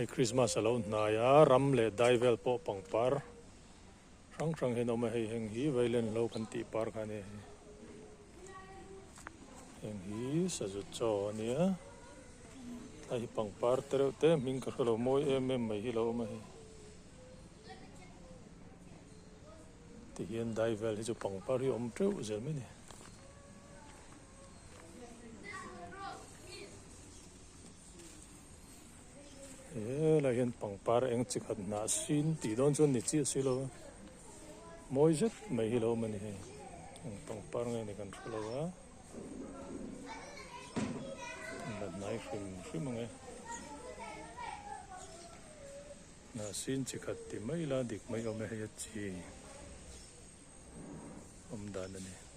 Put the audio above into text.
Krismas alo hnai a ram le deuh po pangpar rang hen oma heng hi veilen lo kan ti par khane heng hi sa zu chaw ania ai pangpar tereu te ming ka lo moi em mai hi lo ma hi ti hian deuh hi chu pangpar hi om treu zel mai ni la hian pangpar eng chi khat na sin ti don chon ni chi silo moi zet mai hi lo ma ni he pangpar ngai ni kan thlo wa na nai hrim ngai na sin chi khat ti mai la dik mai om he chi om dan ani